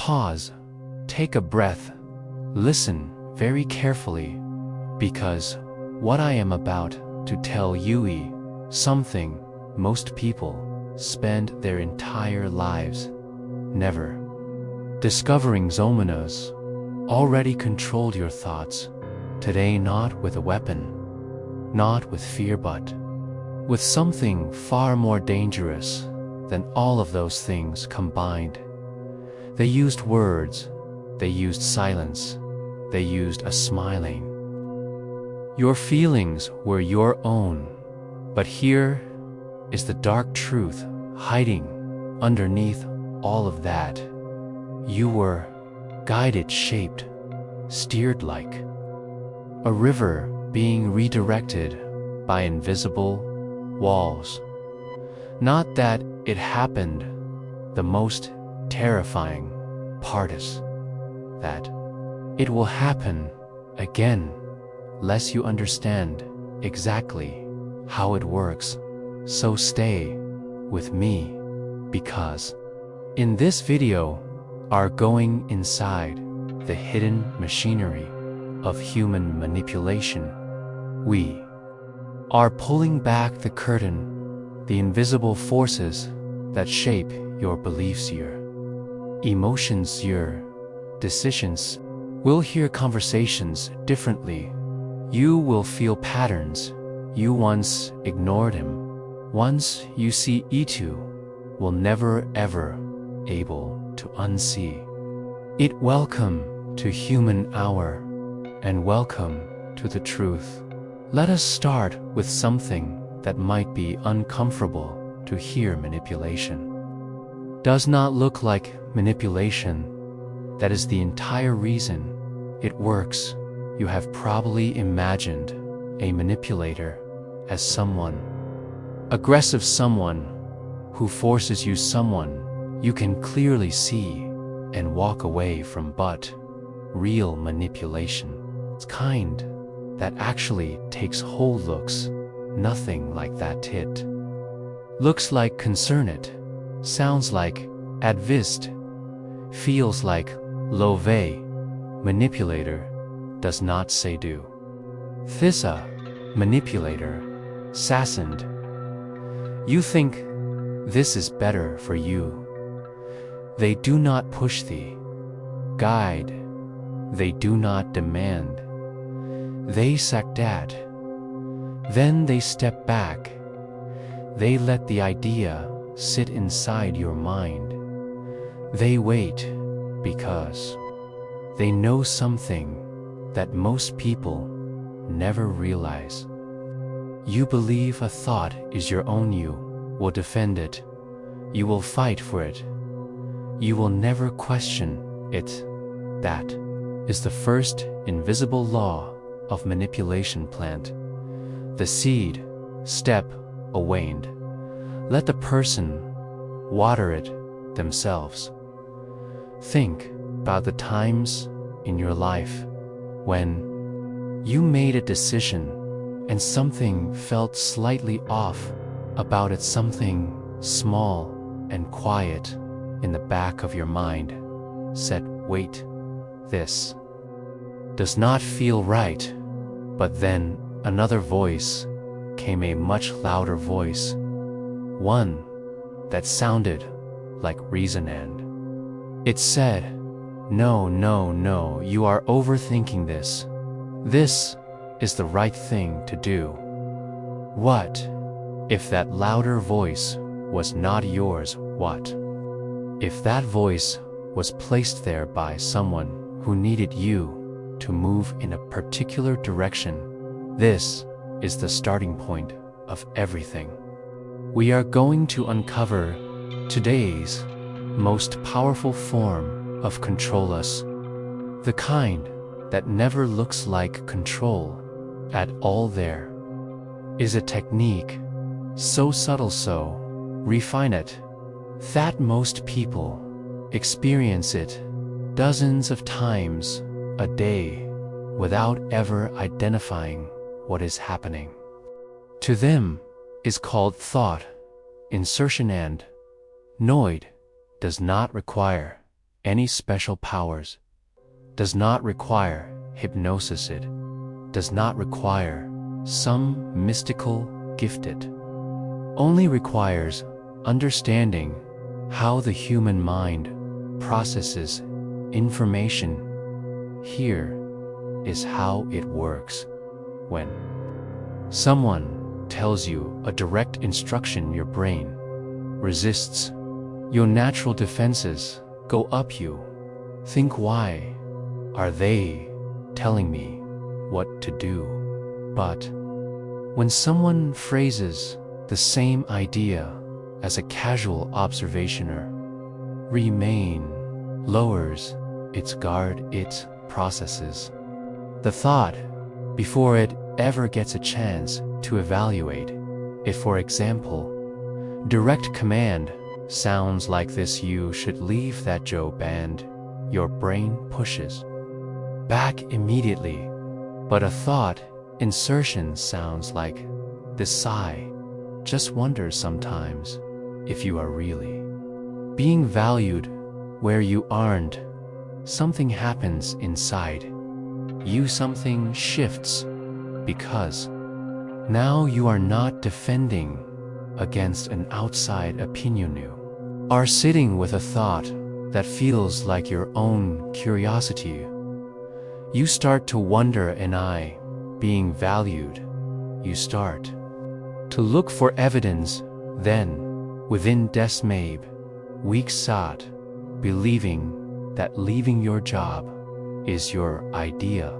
Pause, take a breath, listen very carefully, because what I am about to tell you is something most people spend their entire lives never discovering. Zomanos already controlled your thoughts today, not with a weapon, not with fear, but with something far more dangerous than all of those things combined. They used words, they used silence, they used a smiling. Your feelings were your own, but here is the dark truth hiding underneath all of that. You were guided, shaped, steered like a river being redirected by invisible walls. Not that it happened. The most terrifying part is that it will happen again, lest you understand exactly how it works. So stay with me, because in this video are going inside the hidden machinery of human manipulation. We are pulling back the curtain, the invisible forces that shape your beliefs, your emotions, your decisions. We'll hear conversations differently. You will feel patterns you once ignored him. Once you see E2, will never ever able to unsee it. Welcome to Human Hour, and welcome to the truth. Let us start with something that might be uncomfortable to hear. Manipulation does not look like manipulation. That is the entire reason it works. You have probably imagined a manipulator as someone aggressive, someone who forces you, someone you can clearly see and walk away from. But real manipulation, it's kind that actually takes hold, looks nothing like that. It looks like concern, it sounds like advist, feels like love. Manipulator does not say do. This a manipulator sassoned. You think this is better for you. They do not push thee, guide. They do not demand. They suck at. Then they step back. They let the idea sit inside your mind. They wait because they know something that most people never realize. You believe a thought is your own. You will defend it. You will fight for it. You will never question it. That is the first invisible law of manipulation. Plant the seed, step away and let the person water it themselves. Think about the times in your life when you made a decision and something felt slightly off about it. Something small and quiet in the back of your mind said, wait, this does not feel right. But then another voice came, a much louder voice, one that sounded like reason, and it said, no, no, no, you are overthinking this. This is the right thing to do. What if that louder voice was not yours? What if that voice was placed there by someone who needed you to move in a particular direction? This is the starting point of everything. We are going to uncover today's most powerful form of control, us, the kind that never looks like control at all. There is a technique so subtle, so refined, that most people experience it dozens of times a day without ever identifying what is happening. To them is called thought insertion, and Noid does not require any special powers, does not require hypnosis. It does not require some mystical gift. It only requires understanding how the human mind processes information. Here is how it works. When someone tells you a direct instruction, your brain resists. Your natural defenses go up. You think, why are they telling me what to do? But when someone phrases the same idea as a casual observation or remain lowers its guard, it processes the thought before it ever gets a chance to evaluate it. For example, direct command sounds like this: you should leave that job, and your brain pushes back immediately. But a thought insertion sounds like this: sigh, just wonder sometimes if you are really being valued where you aren't. Something happens inside you, something shifts, because now you are not defending against an outside opinion. You are sitting with a thought that feels like your own curiosity. You start to wonder, am I being valued? You start to look for evidence. Then, within days, maybe weeks, start believing that leaving your job is your idea.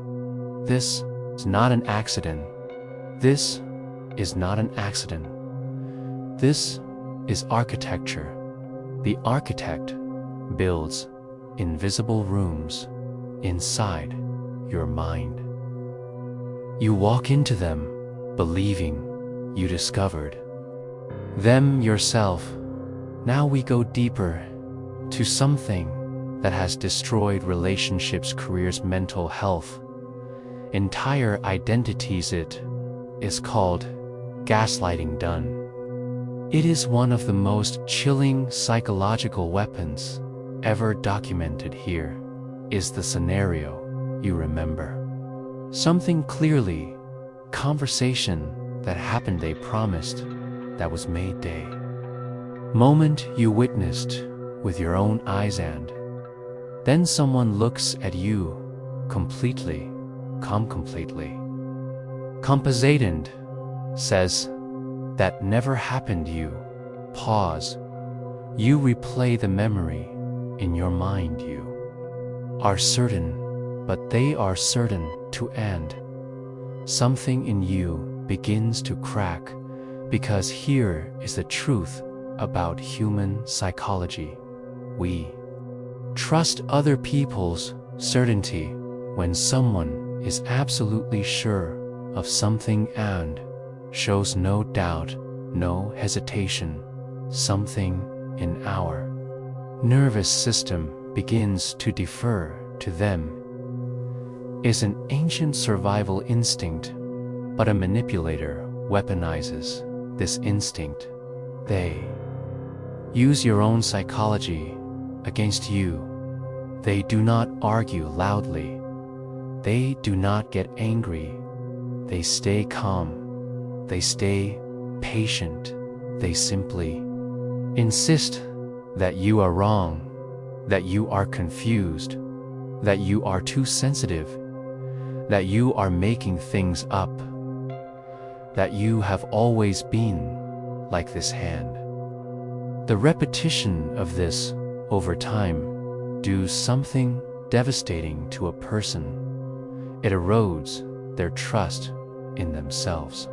This is not an accident. This is not an accident. This is architecture. The architect builds invisible rooms inside your mind. You walk into them believing you discovered them yourself. Now we go deeper to something that has destroyed relationships, careers, mental health, entire identities. It is called gaslighting done. It is one of the most chilling psychological weapons ever documented. Here is the scenario. You remember something clearly, conversation that happened, they promised, that was made day, moment you witnessed with your own eyes, and then someone looks at you completely compensated, says that never happened. You pause, you replay the memory in your mind. You are certain, but they are certain too, and something in you begins to crack, because here is the truth about human psychology. We trust other people's certainty. When someone is absolutely sure of something and shows no doubt, no hesitation, something in our nervous system begins to defer to them. Is an ancient survival instinct, but a manipulator weaponizes this instinct. They use your own psychology against you. They do not argue loudly. They do not get angry. They stay calm. They stay patient. They simply insist that you are wrong, that you are confused, that you are too sensitive, that you are making things up, that you have always been like this. Hand. The repetition of this over time does something devastating to a person. It erodes their trust in themselves,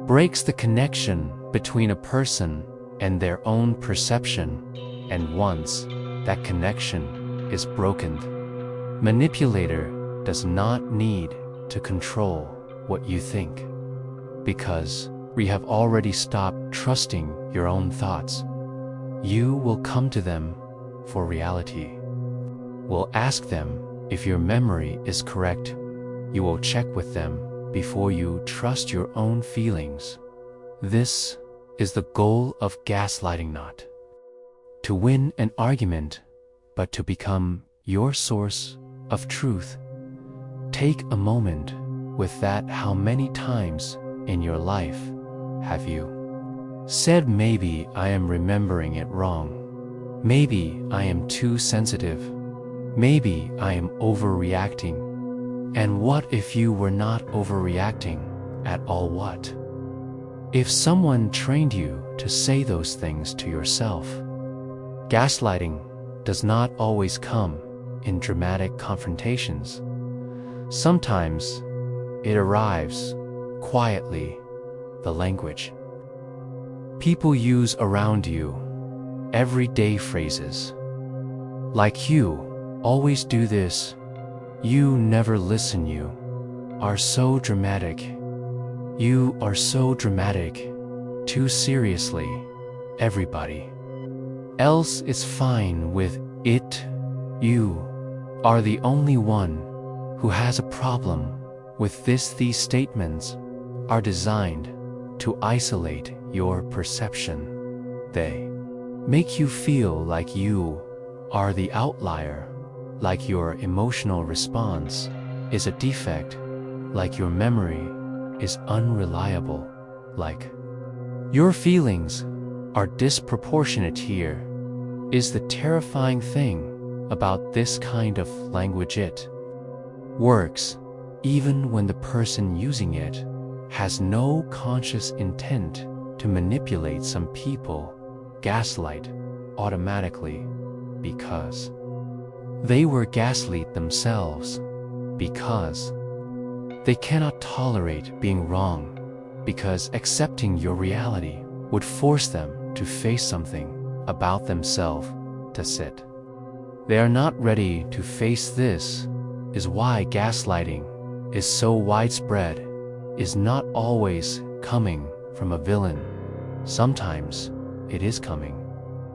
breaks the connection between a person and their own perception, and once that connection is broken, manipulator does not need to control what you think, because we have already stopped trusting your own thoughts. You will come to them for reality. Will ask them if your memory is correct. You will check with them before you trust your own feelings. This is the goal of gaslighting, not to win an argument, but to become your source of truth. Take a moment with that. How many times in your life have you said, maybe I am remembering it wrong? Maybe I am too sensitive. Maybe I am overreacting. And what if you were not overreacting at all? What if someone trained you to say those things to yourself? Gaslighting does not always come in dramatic confrontations. Sometimes it arrives quietly, the language people use around you, everyday phrases like "you always do this," "you never listen," "you are so dramatic," "you are so dramatic," "too seriously," "everybody else is fine with it," "you are the only one who has a problem with this." These statements are designed to isolate your perception. They make you feel like you are the outlier, like your emotional response is a defect, like your memory is unreliable, like your feelings are disproportionate. Here is the terrifying thing about this kind of language: it works even when the person using it has no conscious intent to manipulate. Some people gaslight automatically because they were gaslit themselves, because they cannot tolerate being wrong, because accepting your reality would force them to face something about themselves to sit. They are not ready to face this. Is why gaslighting is so widespread. Is not always coming from a villain. Sometimes it is coming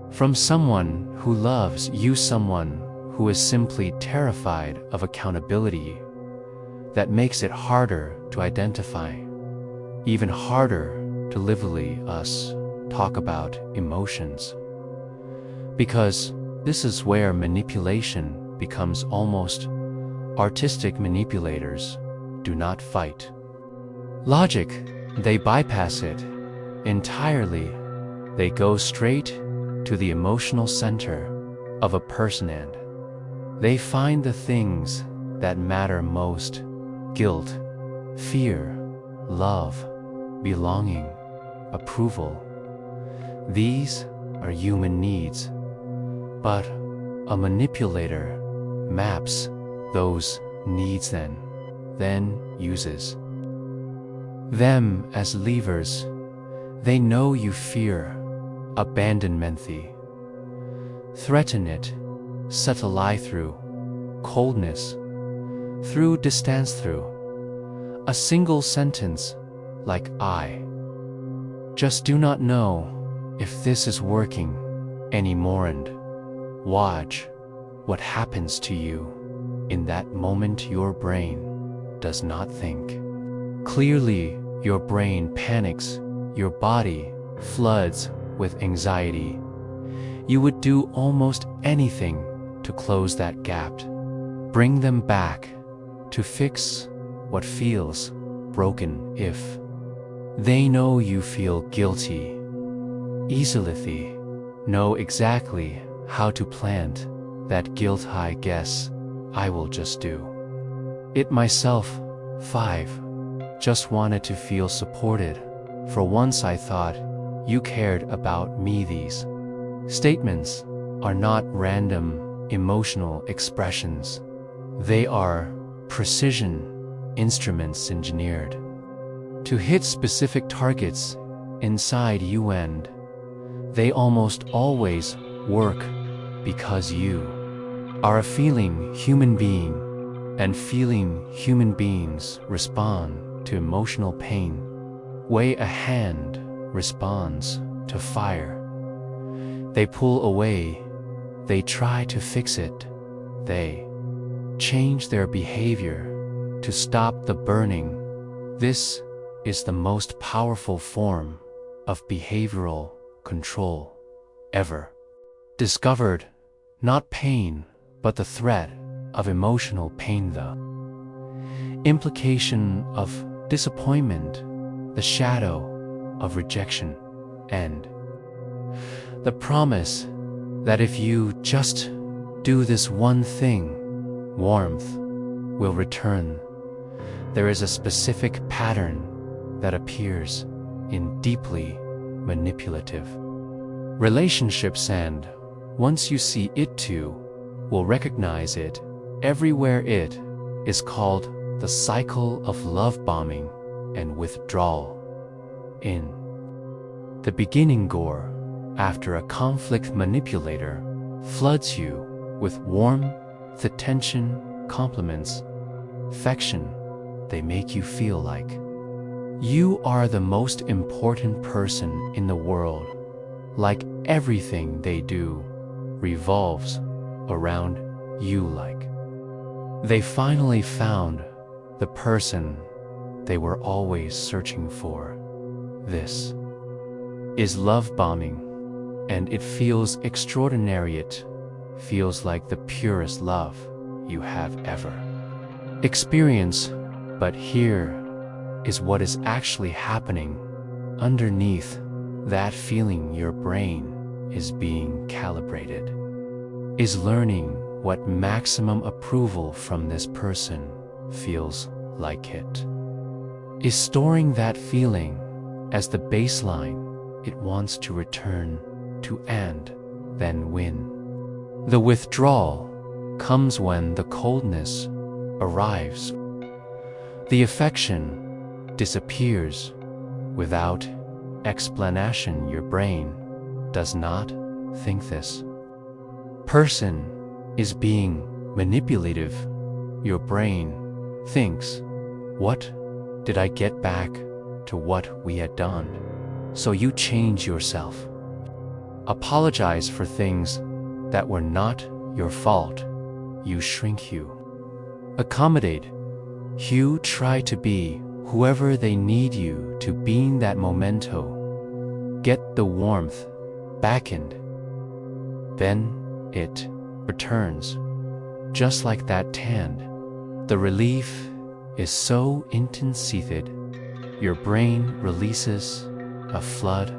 from someone who loves you, someone who is simply terrified of accountability. That makes it harder to identify, even harder to livery us talk about emotions. Because this is where manipulation becomes almost artistic. Manipulators do not fight logic, they bypass it entirely. They go straight to the emotional center of a person and they find the things that matter most: guilt, fear, love, belonging, approval. These are human needs, but a manipulator maps those needs, then uses them as levers. They know you fear abandonment, they threaten it, set a lie through coldness, through distance, through a single sentence like "I just do not know if this is working anymore." And watch what happens to you in that moment. Your brain does not think clearly. Your brain panics. Your body floods with anxiety. You would do almost anything to close that gap, bring them back, to fix what feels broken. If they know you feel guilty easily, they know exactly how to plant that guilt. I guess I will just do it myself. 5. Just wanted to feel supported. For once I thought you cared about me. These statements are not random emotional expressions. They are precision instruments engineered to hit specific targets inside you, and they almost always work because you are a feeling human being, and feeling human beings respond to emotional pain. Way a hand responds to fire. They pull away, they try to fix it, they change their behavior to stop the burning. This is the most powerful form of behavioral control ever discovered. Not pain, but the threat of emotional pain, the implication of disappointment, the shadow of rejection, and the promise that if you just do this one thing, warmth will return. There is a specific pattern that appears in deeply manipulative relationships, and once you see it too, will recognize it everywhere. It is called the cycle of love bombing and withdrawal. In the beginning, gore, after a conflict, manipulator floods you with warmth, attention, compliments, affection. They make you feel like you are the most important person in the world, like everything they do revolves around you, like they finally found the person they were always searching for. This is love bombing, and it feels extraordinary. It feels like the purest love you have ever experienced. But here is what is actually happening underneath that feeling. Your brain is being calibrated, is learning what maximum approval from this person feels like. It is storing that feeling as the baseline it wants to return to, and then when the withdrawal comes, when the coldness arrives, the affection disappears without explanation. Your brain does not think this person is being manipulative. Your brain thinks, what did I get back to what we had done? So you change yourself, apologize for things that were not your fault. You shrink, you accommodate, you try to be whoever they need you to be in that momento. Get the warmth back, and then it returns just like that tan. The relief is so intense that your brain releases a flood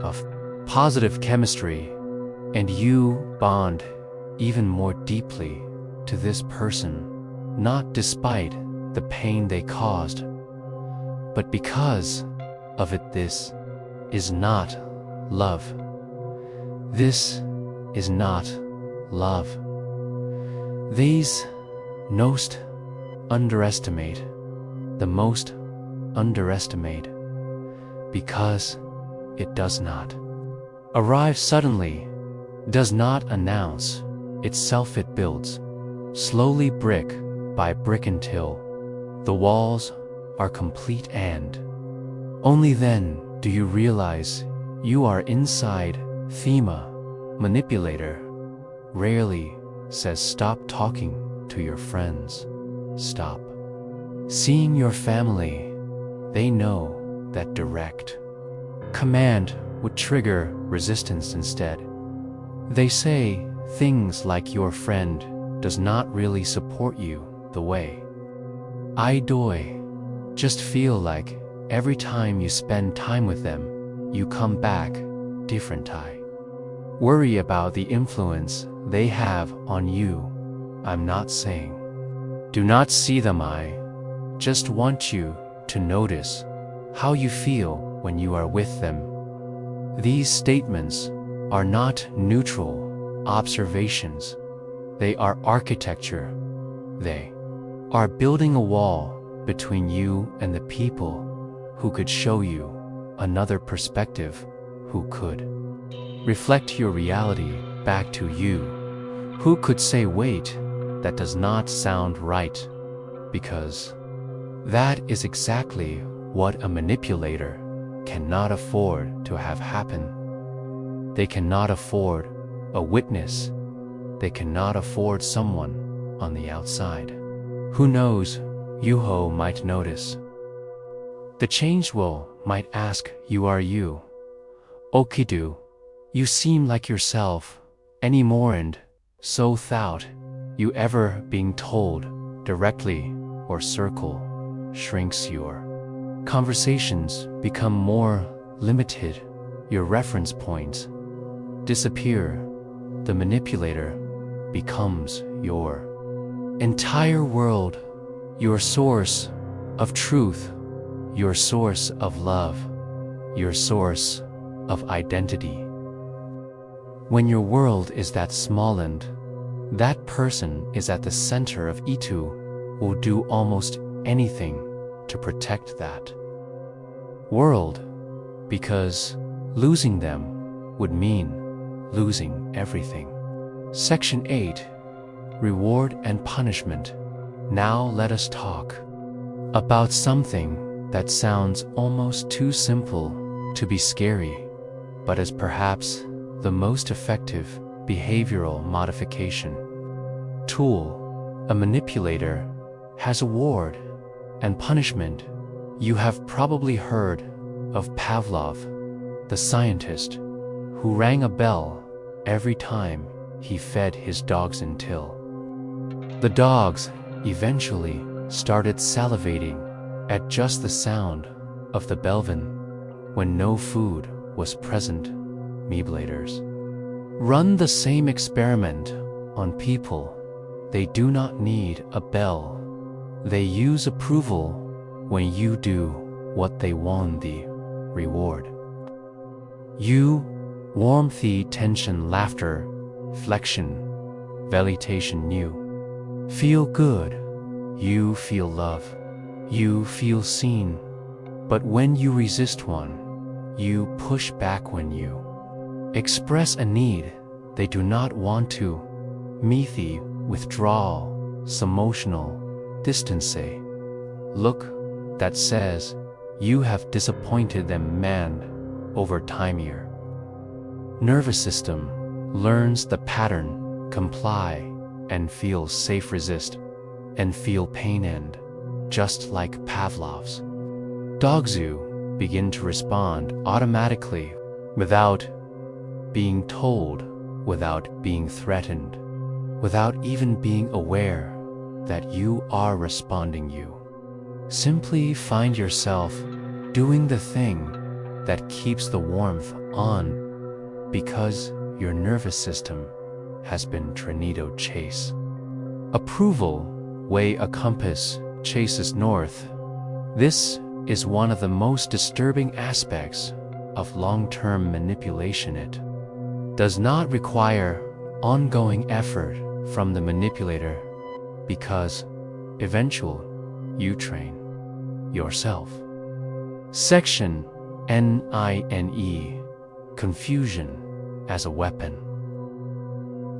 of positive chemistry, and you bond even more deeply to this person, not despite the pain they caused, but because of it. This is not love. This is not love. These most underestimate, the most underestimate, because it does not arrive suddenly, does not announce itself. It builds slowly, brick by brick, until the walls are complete, and only then do you realize you are inside. FEMA manipulator rarely says stop talking to your friends, stop seeing your family. They know that direct command would trigger resistance. Instead, they say things like, your friend does not really support you the way I do. Just feel like every time you spend time with them, you come back different. I worry about the influence they have on you. I'm not saying do not see them. I just want you to notice how you feel when you are with them. These statements are not neutral observations. They are architecture. They are building a wall between you and the people who could show you another perspective, who could reflect your reality back to you, who could say, wait, that does not sound right, because that is exactly what a manipulator cannot afford to have happen. They cannot afford a witness. They cannot afford someone on the outside. Who knows, Yuho might notice. The changed will might ask, you are you. Okidu, you seem like yourself anymore, and So without you ever being told directly or circle shrinks your conversations become more limited, your reference points disappear, the manipulator becomes your entire world, your source of truth, your source of love, your source of identity. When your world is that small-end, that person is at the center of it will do almost anything to protect that world, because losing them would mean losing everything. Section 8. Reward and punishment. Now let us talk about something that sounds almost too simple to be scary, but is perhaps the most effective behavioral modification tool. A manipulator has reward and punishment. You have probably heard of Pavlov, the scientist who rang a bell every time he fed his dogs until the dogs eventually started salivating at just the sound of the bellven when no food was present. Manipulators run the same experiment on people. They do not need a bell. They use approval when you do what they want, the reward. You warmth, tension, laughter, flexion, validation. You feel good. You feel love. You feel seen. But when you resist one, you push back. When you express a need they do not want to meet, the withdrawal, some emotional distance, a look that says you have disappointed them. Over time your nervous system learns the pattern, comply and feel safe, resist and feel pain, and just like Pavlov's dogs, you begin to respond automatically without being told, without being threatened, without even being aware that you are responding. You simply find yourself doing the thing that keeps the warmth on because your nervous system has been tornado chase. Approval, way a compass chases north. This is one of the most disturbing aspects of long-term manipulation. It does not require ongoing effort from the manipulator because eventually you train yourself. Section 9. Confusion as a weapon.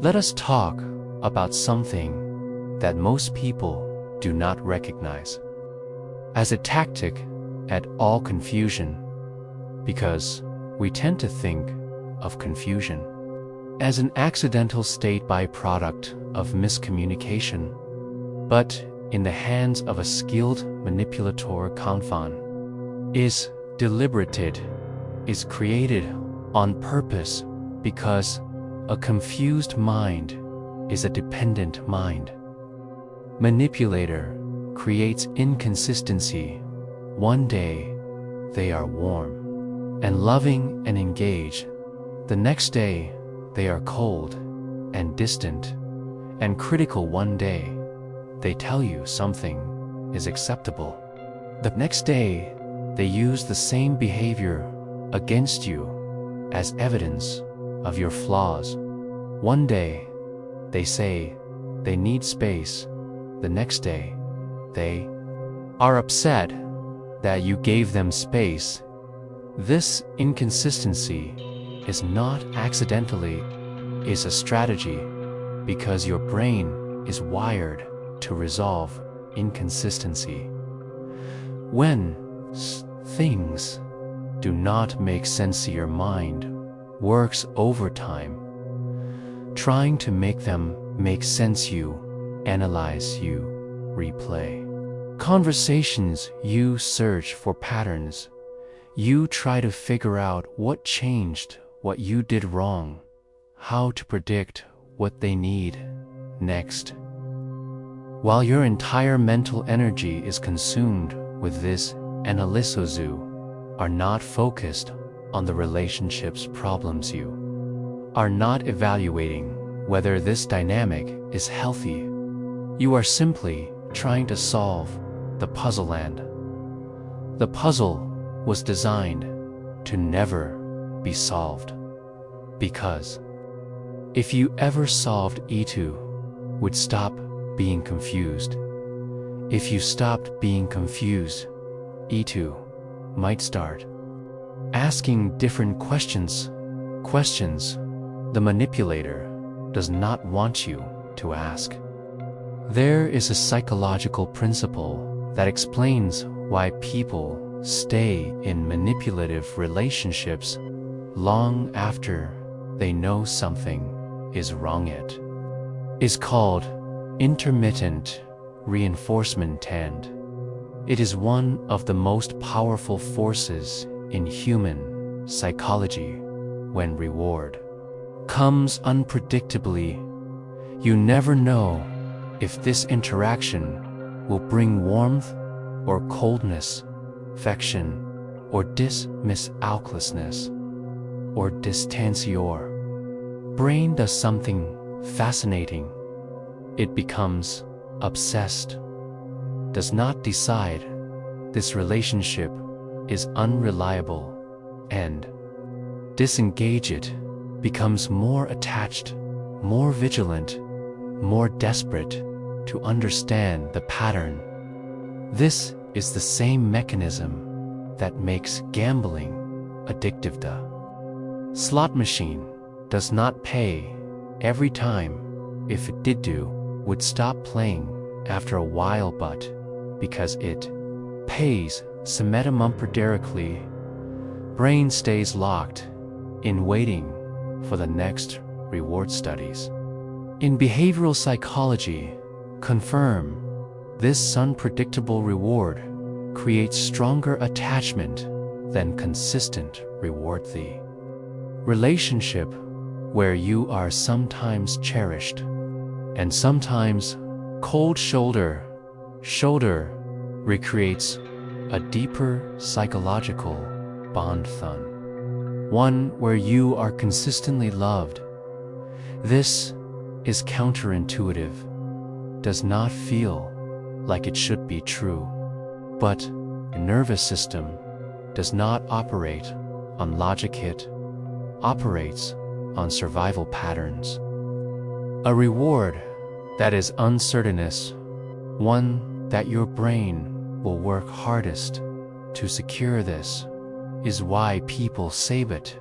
Let us talk about something that most people do not recognize as a tactic at all: confusion, because we tend to think of confusion as an accidental state byproduct of miscommunication, but in the hands of a skilled manipulator, confusion is deliberated, is created on purpose, because a confused mind is a dependent mind. Manipulator creates inconsistency. One day they are warm and loving and engaged. The next day they are cold and distant and critical. One day they tell you something is acceptable. The next day they use the same behavior against you as evidence of your flaws. One day they say they need space. The next day they are upset that you gave them space. This inconsistency is not accidentally, is a strategy, because your brain is wired to resolve inconsistency. When things do not make sense, your mind works overtime trying to make them make sense. You analyze, you replay conversations, you search for patterns, you try to figure out what changed, what you did wrong, how to predict what they need next. While your entire mental energy is consumed with this, analysts are not focused on the relationship's problems. You are not evaluating whether this dynamic is healthy. You are simply trying to solve the puzzle, and the puzzle was designed to never be solved. Because if you ever solved, E2 would stop being confused. If you stopped being confused, E2 might start asking different questions the manipulator does not want you to ask. There is a psychological principle that explains why people stay in manipulative relationships long after they know something is wrong. It is called intermittent reinforcement, and it is one of the most powerful forces in human psychology. When reward comes unpredictably, you never know if this interaction will bring warmth or coldness, affection or dismissiveness, or distance. Your brain does something fascinating. It becomes obsessed, does not decide this relationship is unreliable, and disengage. It becomes more attached, more vigilant, more desperate to understand the pattern. This is the same mechanism that makes gambling addictive. The slot machine does not pay every time. If it did, would stop playing after a while, but because it pays symmetrically, brain stays locked in, waiting for the next reward. Studies in behavioral psychology confirm this unpredictable reward creates stronger attachment than consistent reward. The relationship where you are sometimes cherished and sometimes cold shoulder recreates a deeper psychological bond than one where you are consistently loved. This is counterintuitive, does not feel like it should be true, but the nervous system does not operate on logic. It operates on survival patterns. A reward that is uncertainous, one that your brain will work hardest to secure. This is why people save it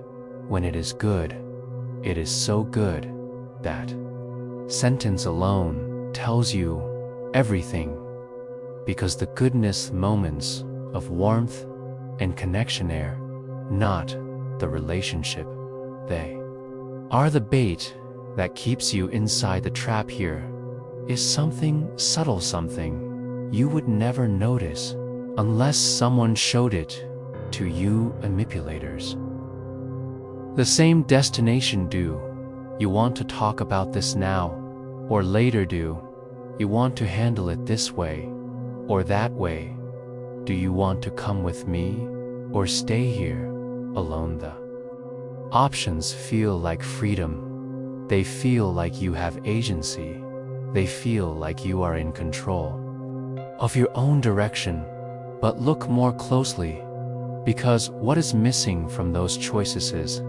when it is good. It is so good that sentence alone tells you everything, because the goodness moments of warmth and connection are not the relationship. They are the bait that keeps you inside the trap. Here is something subtle, something you would never notice unless someone showed it to you. Manipulators. The same destination. Do you want to talk about this now or later? Do you want to handle it this way or that way? Do you want to come with me or stay here alone? The options feel like freedom. They feel like you have agency. They feel like you are in control of your own direction. But look more closely, because what is missing from those choices is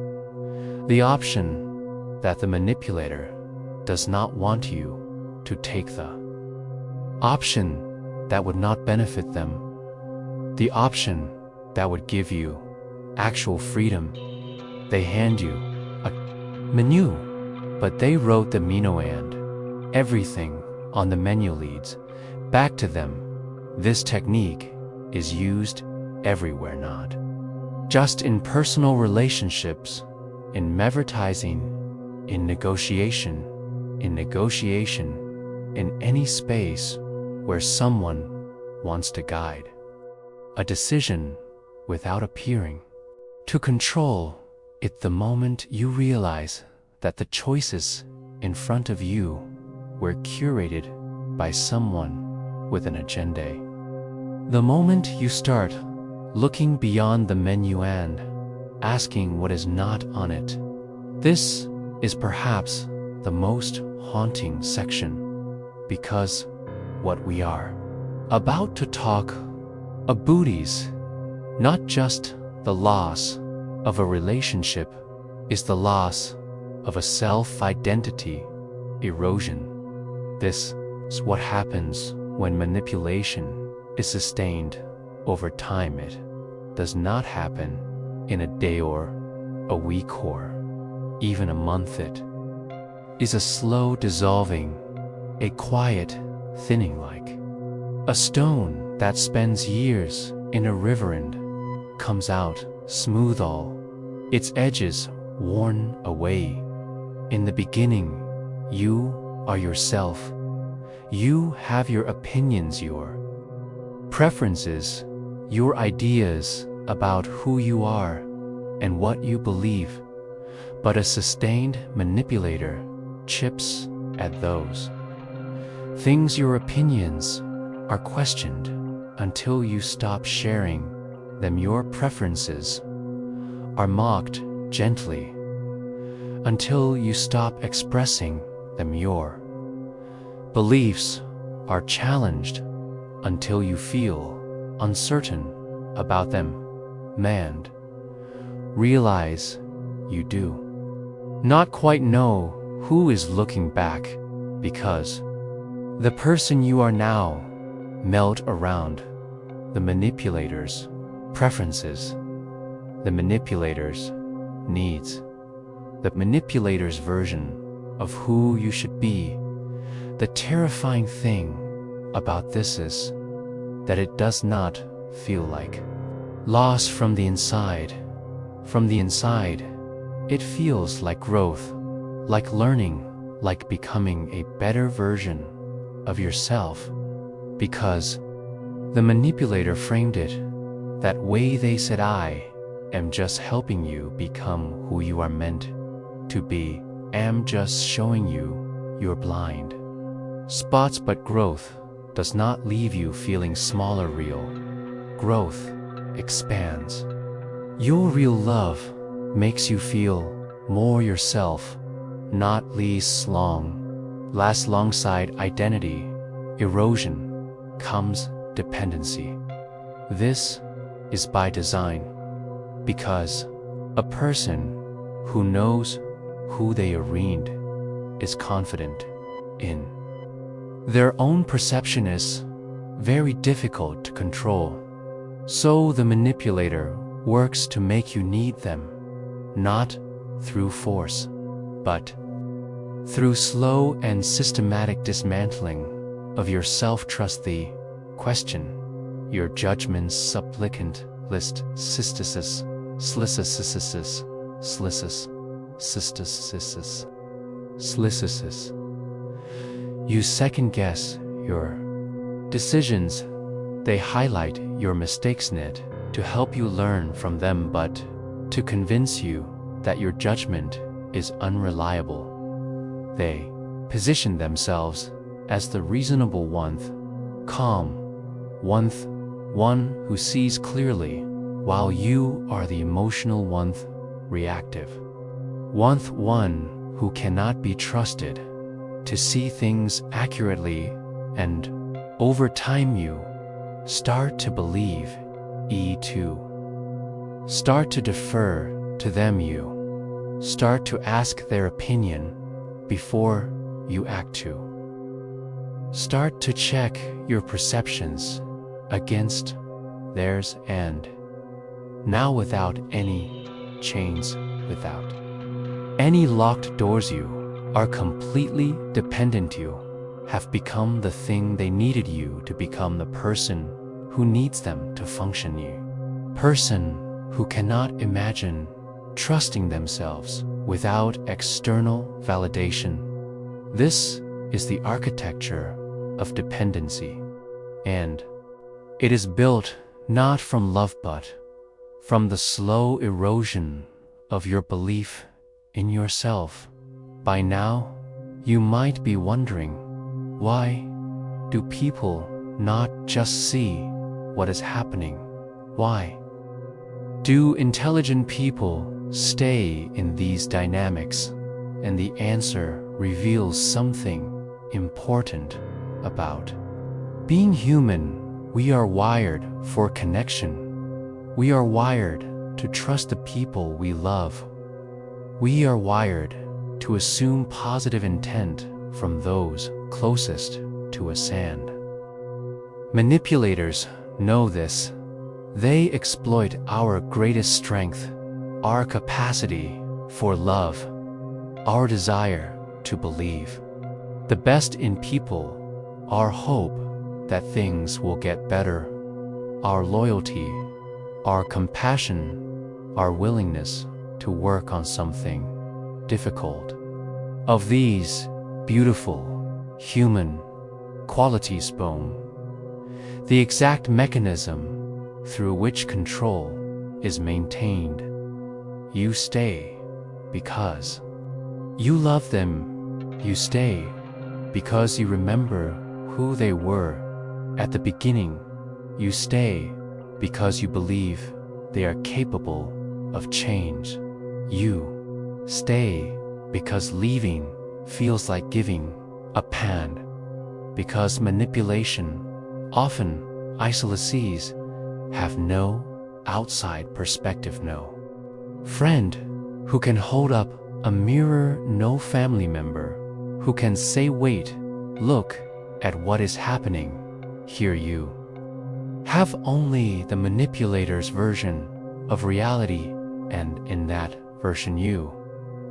the option that the manipulator does not want you to take, the option that would not benefit them, the option that would give you actual freedom. They hand you a menu, but they wrote the menu, and everything on the menu leads back to them. This technique is used everywhere, not just in personal relationships, in advertising, in negotiation, in any space where someone wants to guide a decision without appearing to control it. The moment you realize that the choices in front of you were curated by someone with an agenda. The moment you start looking beyond the menu and asking what is not on it, this is perhaps the most haunting section, because what we are about to talk about is not just the loss of a relationship, is the loss of a self-identity erosion. This is what happens when manipulation is sustained over time. It does not happen in a day or a week or even a month. It is a slow dissolving, a quiet thinning, like a stone that spends years in a river and comes out smooth, all its edges worn away. In the beginning, you are yourself. You have your opinions, your preferences, your ideas about who you are and what you believe. But a sustained manipulator chips at those things. Your opinions are questioned until you stop sharing them. Your preferences are mocked gently until you stop expressing them. Your beliefs are challenged until you feel uncertain about them. And realize you do not quite know who is looking back, because the person you are now melt around the manipulator's preferences, the manipulator's needs, the manipulator's version of who you should be. The terrifying thing about this is that it does not feel like loss from the inside. From the inside, it feels like growth, like learning, like becoming a better version of yourself, because the manipulator framed it that way. They said, I am just helping you become who you are meant to be, am just showing you your blind spots. But growth does not leave you feeling smaller. Real growth expands. Your real love makes you feel more yourself, not less alongside identity erosion comes dependency. This is by design, because a person who knows who they are is confident in their own perception is very difficult to control. So the manipulator works to make you need them, not through force, but through slow and systematic dismantling of your self-trust. The question, your judgments, supplicant list, cysticis, slicis, slicis. You second-guess your decisions. They highlight your mistakes net to help you learn from them, but to convince you that your judgment is unreliable. They position themselves as the reasonable one, calm one who sees clearly, while you are the emotional one, reactive one who cannot be trusted to see things accurately. And over time you start to believe start to defer to them. You start to ask their opinion before you act, to start to check your perceptions against theirs, and now without any chains, without any locked doors, you are completely dependent. You have become the thing they needed you to become, the person who needs them to function. You person who cannot imagine trusting themselves without external validation. This is the architecture of dependency, and it is built not from love but from the slow erosion of your belief in yourself. By now, You might be wondering, why do people not just see what is happening? Why do intelligent people stay in these dynamics? And the answer reveals something important about being human. We are wired for connection. We are wired to trust the people we love. We are wired to assume positive intent from those closest to us. And manipulators know this. They exploit our greatest strength, our capacity for love, our desire to believe the best in people, our hope that things will get better, our loyalty, our compassion, our willingness to work on something difficult. Of these beautiful human qualities, the exact mechanism through which control is maintained. You stay because you love them. You stay because you remember who they were at the beginning. You stay because you believe they are capable of change. You stay because leaving feels like giving up, and because manipulation often isolates, have no outside perspective, no friend who can hold up a mirror, no family member who can say, wait, look at what is happening here. You have only the manipulator's version of reality, and in that version you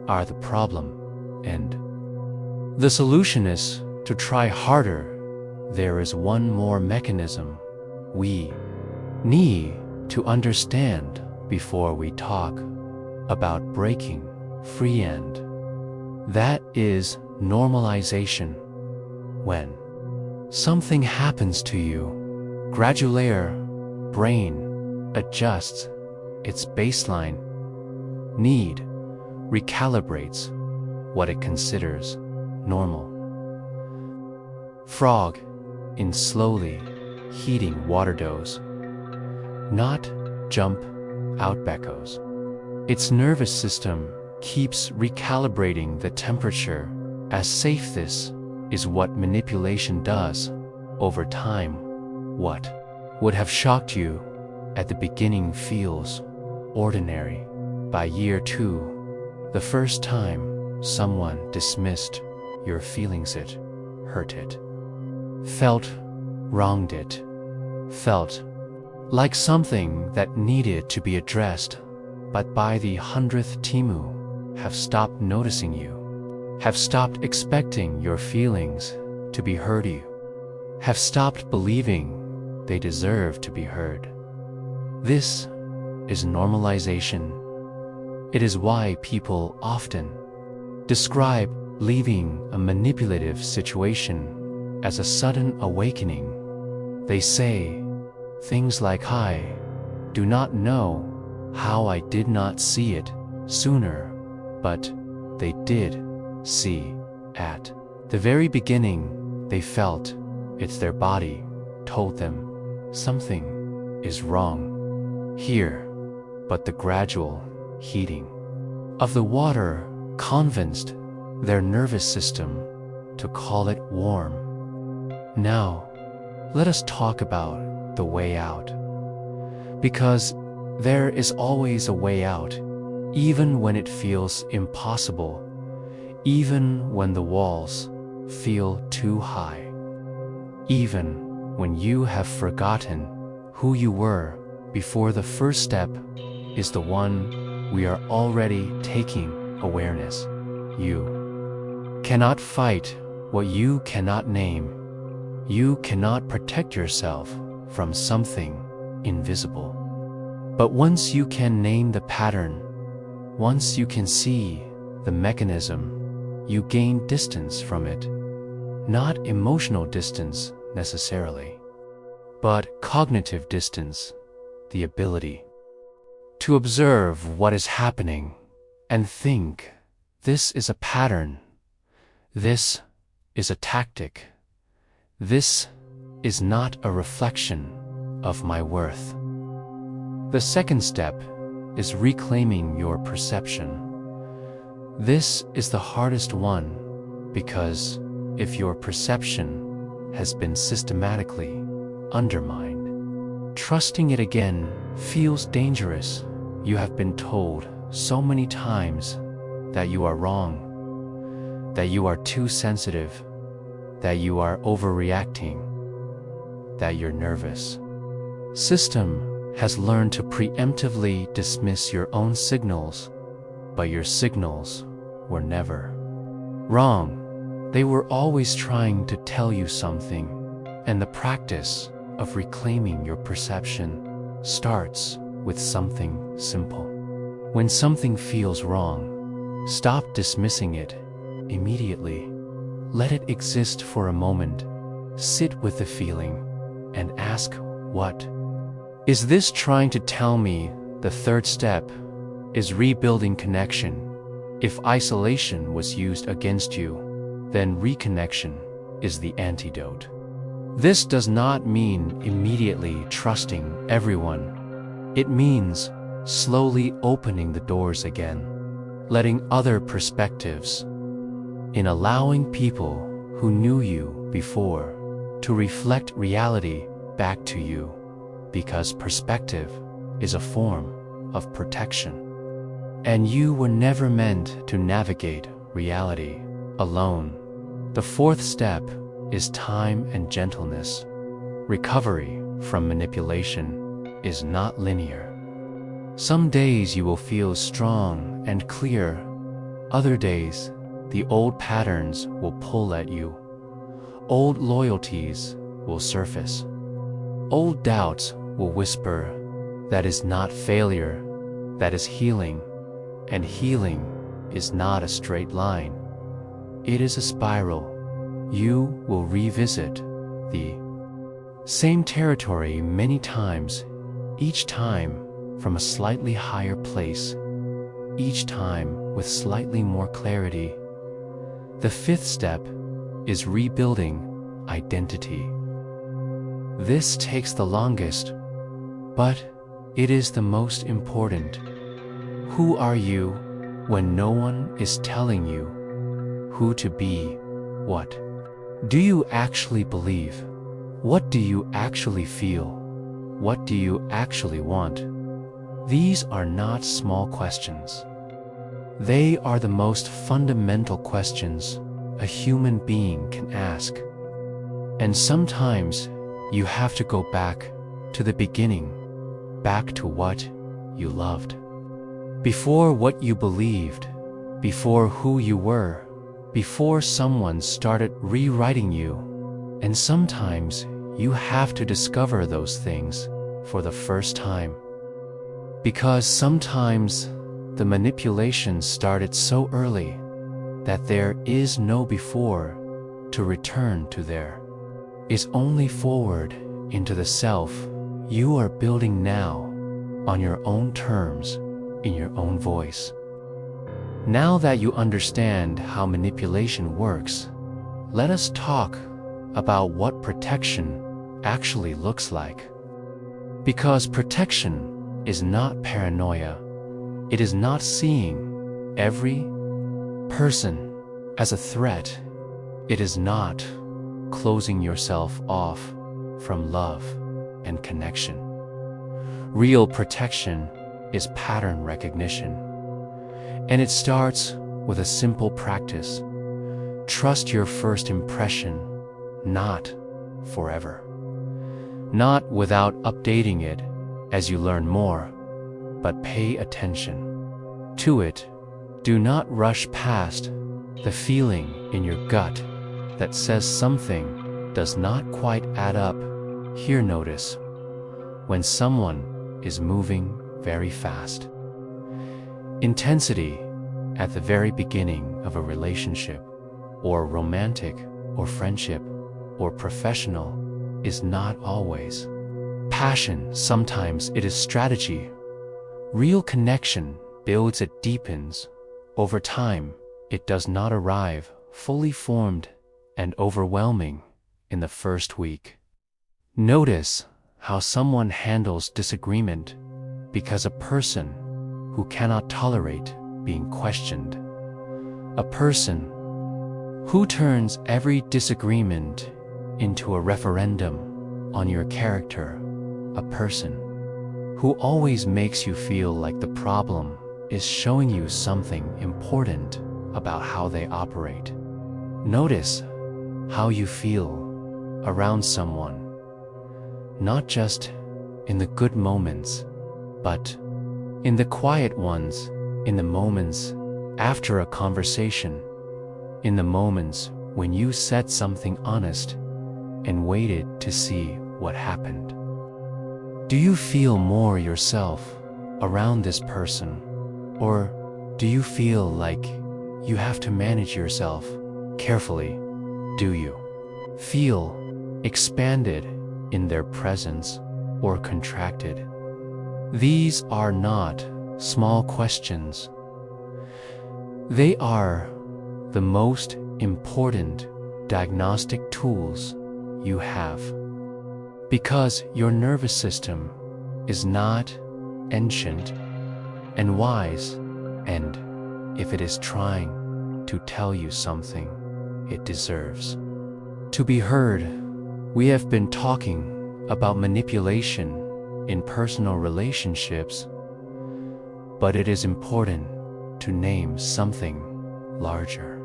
are the problem. And the solution is to try harder. There is one more mechanism we need to understand before we talk about breaking free, and that is normalization. When something happens to you, gradually your brain adjusts its baseline need, recalibrates what it considers normal. Frog in slowly heating water does not jump out echoes. Its nervous system keeps recalibrating the temperature as safe. This is what manipulation does over time. What would have shocked you at the beginning feels ordinary by year 2. The first time someone dismissed your feelings, it hurt, it felt wronged, it felt like something that needed to be addressed. But by the 100th Timu have stopped noticing you, have stopped expecting your feelings to be heard, you have stopped believing they deserve to be heard. This is normalization. It is why people often describe leaving a manipulative situation as a sudden awakening. They say things like, I do not know how I did not see it sooner, but they did see at the very beginning. They felt it's their body told them something is wrong here, but the gradual heating of the water convinced their nervous system to call it warm. Now, let us talk about the way out, because there is always a way out, even when it feels impossible, even when the walls feel too high, even when you have forgotten who you were before. The first step is the one we are already taking: awareness. You cannot fight what you cannot name. You cannot protect yourself from something invisible. But once you can name the pattern, once you can see the mechanism, you gain distance from it. Not emotional distance necessarily, but cognitive distance, the ability to observe what is happening and think, this is a pattern. This is a tactic. This is not a reflection of my worth. The second step is reclaiming your perception. This is the hardest one because if your perception has been systematically undermined, trusting it again feels dangerous. You have been told so many times that you are wrong, that you are too sensitive, that you are overreacting, that you're nervous. System has learned to preemptively dismiss your own signals, but your signals were never wrong. They were always trying to tell you something, and the practice of reclaiming your perception starts with something simple. When something feels wrong, stop dismissing it immediately. Let it exist for a moment. Sit with the feeling and ask, what is this trying to tell me? The third step is rebuilding connection. If isolation was used against you, then reconnection is the antidote. This does not mean immediately trusting everyone. It means slowly opening the doors again, letting other perspectives in, allowing people who knew you before to reflect reality back to you, because perspective is a form of protection. And you were never meant to navigate reality alone. The fourth step is time and gentleness. Recovery from manipulation is not linear. Some days you will feel strong and clear. Other days, the old patterns will pull at you. Old loyalties will surface. Old doubts will whisper. That is not failure, that is healing. And healing is not a straight line. It is a spiral. You will revisit the same territory many times, each time from a slightly higher place, each time with slightly more clarity. The fifth step is rebuilding identity. This takes the longest, but it is the most important. Who are you when no one is telling you who to be? What do you actually believe? What do you actually feel? What do you actually want? These are not small questions. They are the most fundamental questions a human being can ask. And sometimes you have to go back to the beginning, back to what you loved. Before what you believed, before who you were, before someone started rewriting you. And sometimes you have to discover those things for the first time. Because sometimes the manipulation started so early that there is no before to return to. There is only forward into the self you are building now, on your own terms, in your own voice. Now that you understand how manipulation works, let us talk about what protection actually looks like. Because protection is not paranoia. It is not seeing every person as a threat. It is not closing yourself off from love and connection. Real protection is pattern recognition, and it starts with a simple practice. Trust your first impression, not forever. Not without updating it as you learn more, but pay attention to it. Do not rush past the feeling in your gut that says something does not quite add up. Here, notice when someone is moving very fast. Intensity at the very beginning of a relationship, or romantic, or friendship, or professional, is not always passion. Sometimes it is strategy. Real connection builds, it deepens. Over time, it does not arrive fully formed and overwhelming in the first week. Notice how someone handles disagreement because a person who cannot tolerate being questioned. A person who turns every disagreement into a referendum on your character. A person who always makes you feel like the problem is showing you something important about how they operate. Notice how you feel around someone, not just in the good moments, but in the quiet ones, in the moments after a conversation, in the moments when you said something honest and waited to see what happened. Do you feel more yourself around this person, or do you feel like you have to manage yourself carefully? Do you feel expanded in their presence or contracted? These are not small questions. They are the most important diagnostic tools you have. Because your nervous system is not ancient and wise, and if it is trying to tell you something, it deserves to be heard. We have been talking about manipulation in personal relationships, but it is important to name something larger.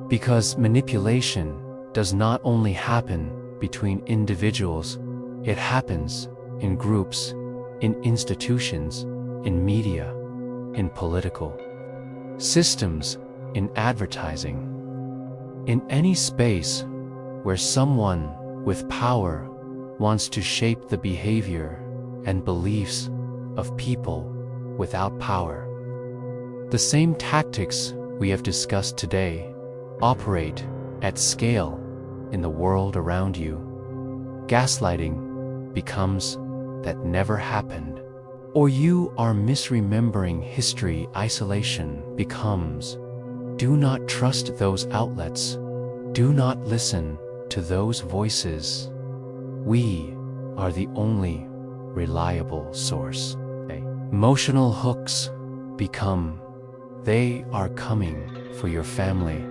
Because manipulation does not only happen between individuals, it happens in groups, in institutions, in media, in political systems, in advertising, in any space where someone with power wants to shape the behavior and beliefs of people without power. The same tactics we have discussed today operate at scale in the world around you. Gaslighting becomes that never happened, or you are misremembering history. Isolation becomes do not trust those outlets, do not listen to those voices. We are the only reliable source. Emotional hooks become they are coming for your family,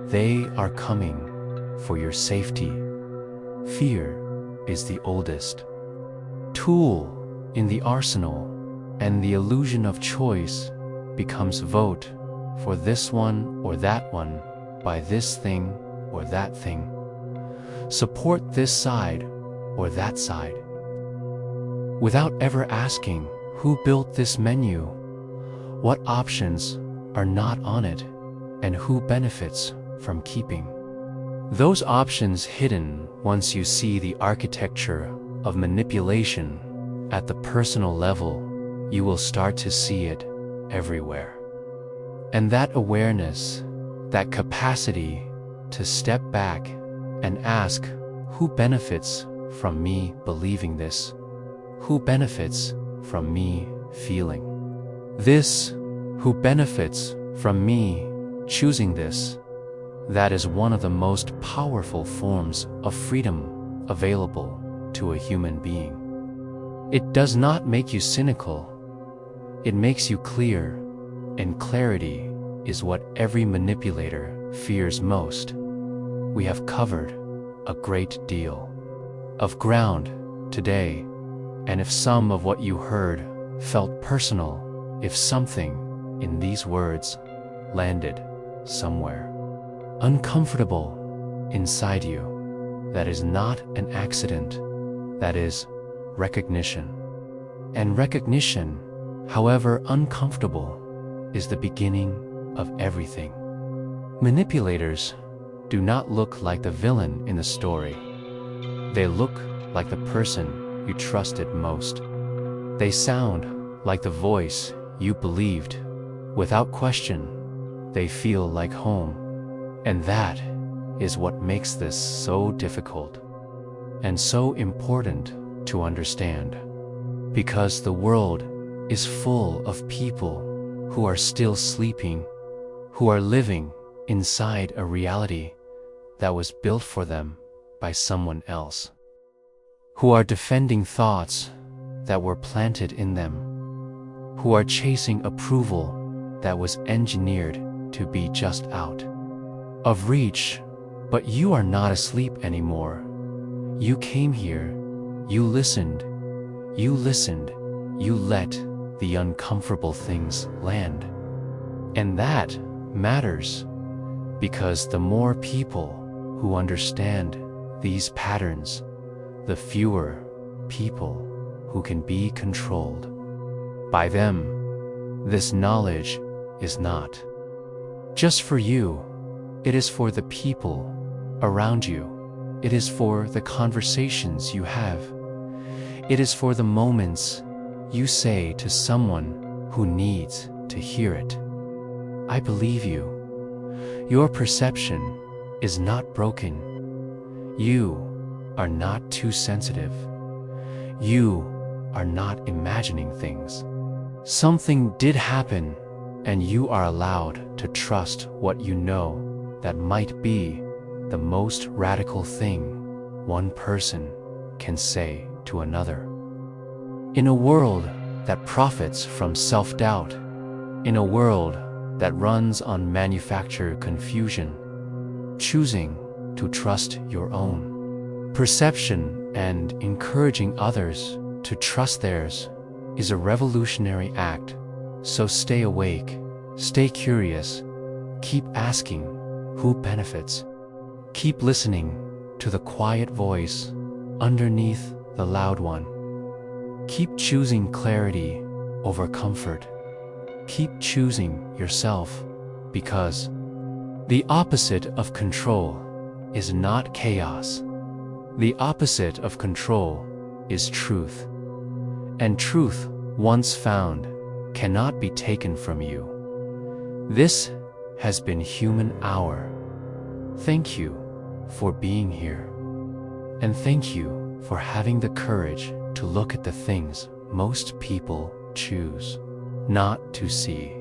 they are coming for your safety. Fear is the oldest tool in the arsenal, and the illusion of choice becomes vote for this one or that one, buy this thing or that thing, support this side or that side, without ever asking who built this menu, what options are not on it, and who benefits from keeping those options hidden. Once you see the architecture of manipulation at the personal level, you will start to see it everywhere. And that awareness, that capacity to step back and ask, who benefits from me believing this? Who benefits from me feeling this? Who benefits from me choosing this? That is one of the most powerful forms of freedom available to a human being. It does not make you cynical. It makes you clear, and clarity is what every manipulator fears most. We have covered a great deal of ground today, and if some of what you heard felt personal, if something in these words landed somewhere uncomfortable inside you, that is not an accident, that is recognition. And recognition, however uncomfortable, is the beginning of everything. Manipulators do not look like the villain in the story. They look like the person you trusted most. They sound like the voice you believed without question. They feel like home. And that is what makes this so difficult and so important to understand. Because the world is full of people who are still sleeping, who are living inside a reality that was built for them by someone else, who are defending thoughts that were planted in them, who are chasing approval that was engineered to be just out of reach. But you are not asleep anymore. You came here, you listened, you let the uncomfortable things land. And that matters, because the more people who understand these patterns, the fewer people who can be controlled by them. This knowledge is not just for you, it is for the people around you. It is for the conversations you have. It is for the moments you say to someone who needs to hear it. I believe you. Your perception is not broken. You are not too sensitive. You are not imagining things. Something did happen, and you are allowed to trust what you know. That might be the most radical thing one person can say to another. In a world that profits from self-doubt, in a world that runs on manufactured confusion, choosing to trust your own perception and encouraging others to trust theirs is a revolutionary act. So stay awake, stay curious, keep asking who benefits. Keep listening to the quiet voice underneath the loud one. Keep choosing clarity over comfort. Keep choosing yourself, because the opposite of control is not chaos. The opposite of control is truth. And truth, once found, cannot be taken from you. This has been Human Hour. Thank you for being here. And thank you for having the courage to look at the things most people choose not to see.